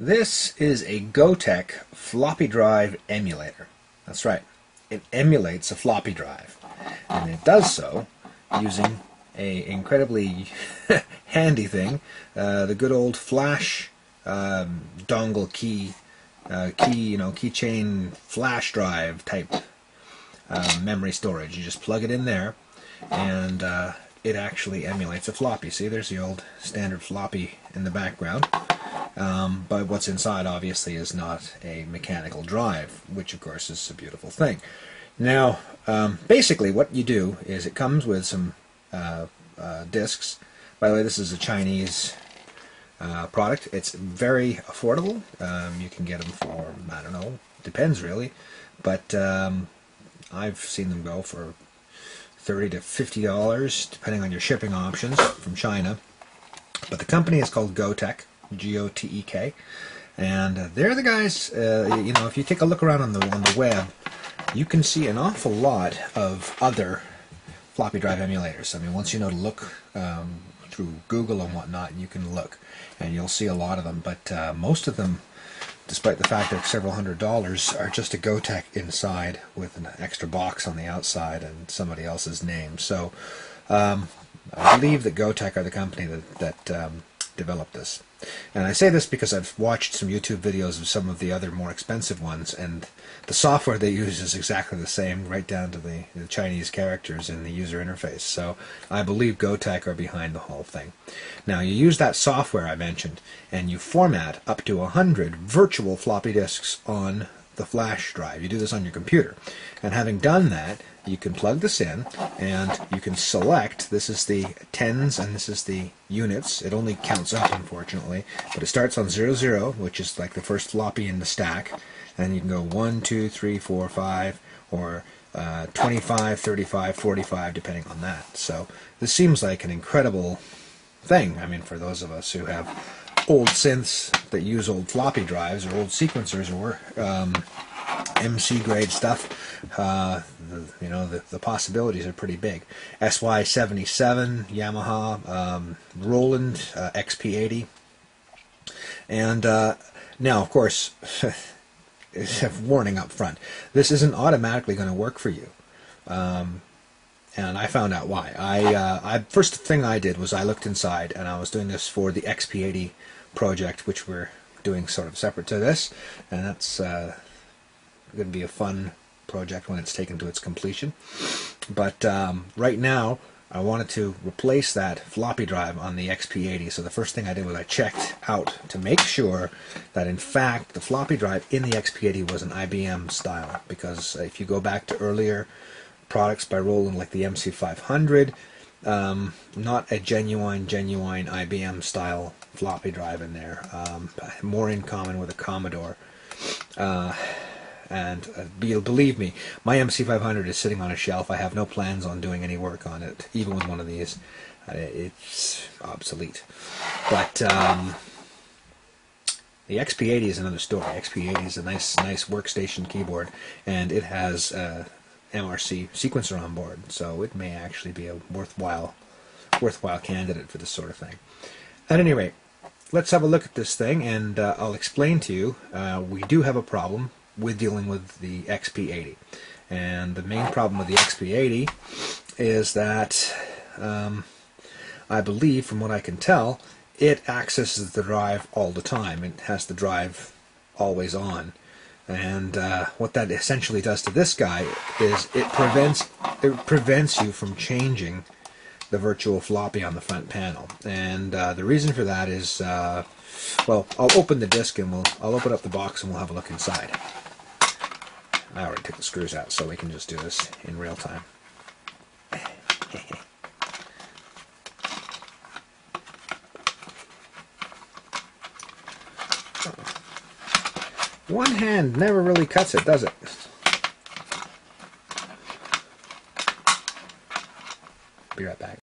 This is a Gotek floppy drive emulator. That's right, it emulates a floppy drive, and it does so using a incredibly handy thing, the good old flash dongle keychain flash drive type memory storage. You just plug it in there, and it actually emulates a floppy. See, there's the old standard floppy in the background. But what's inside obviously is not a mechanical drive, which of course is a beautiful thing. Now, basically what you do is it comes with some discs. By the way, this is a Chinese product. It's very affordable. You can get them for, I don't know, depends really, but I've seen them go for $30 to $50 depending on your shipping options from China. But the company is called Gotek. G-O-T-E-K, and they're the guys. You know, if you take a look around on the web, you can see an awful lot of other floppy drive emulators. I mean, once you know to look through Google and whatnot, you can look, and you'll see a lot of them. But most of them, despite the fact they're several $100s, are just a Gotek inside with an extra box on the outside and somebody else's name. So I believe that Gotek are the company that developed this. And I say this because I've watched some YouTube videos of some of the other more expensive ones, and the software they use is exactly the same, right down to the Chinese characters in the user interface. So I believe Gotek are behind the whole thing. Now, you use that software I mentioned, and you format up to 100 virtual floppy disks on the flash drive. You do this on your computer. And having done that, you can plug this in, and you can select, this is the tens and this is the units. It only counts up, unfortunately, but it starts on 00, which is like the first floppy in the stack, and you can go 1, 2, 3, 4, 5, or 25, 35, 45, depending on that. So this seems like an incredible thing. I mean, for those of us who have old synths that use old floppy drives or old sequencers or MC grade stuff, you know, the possibilities are pretty big. SY77, Yamaha, Roland, XP80, and now, of course, warning up front, this isn't automatically going to work for you. And I found out why. First thing I did was I looked inside, and I was doing this for the XP80 project, which we're doing sort of separate to this, and that's going to be a fun project when it's taken to its completion. But right now, I wanted to replace that floppy drive on the XP80, so the first thing I did was I checked out to make sure that in fact the floppy drive in the XP80 was an IBM style, because if you go back to earlier products by Roland like the MC500, not a genuine IBM style floppy drive in there, more in common with a Commodore. And believe me, my MC500 is sitting on a shelf. I have no plans on doing any work on it, even with one of these. It's obsolete. But the XP80 is another story. XP80 is a nice workstation keyboard, and it has MRC sequencer on board, so it may actually be a worthwhile candidate for this sort of thing. At any rate, let's have a look at this thing, and I'll explain to you. We do have a problem with dealing with the XP80, and the main problem with the XP80 is that I believe, from what I can tell, it accesses the drive all the time. It has the drive always on, and what that essentially does to this guy is it prevents you from changing the virtual floppy on the front panel. And the reason for that is, well, I'll open the disk and I'll open up the box and we'll have a look inside. I already took the screws out, so we can just do this in real time. One hand never really cuts it, does it? Be right back.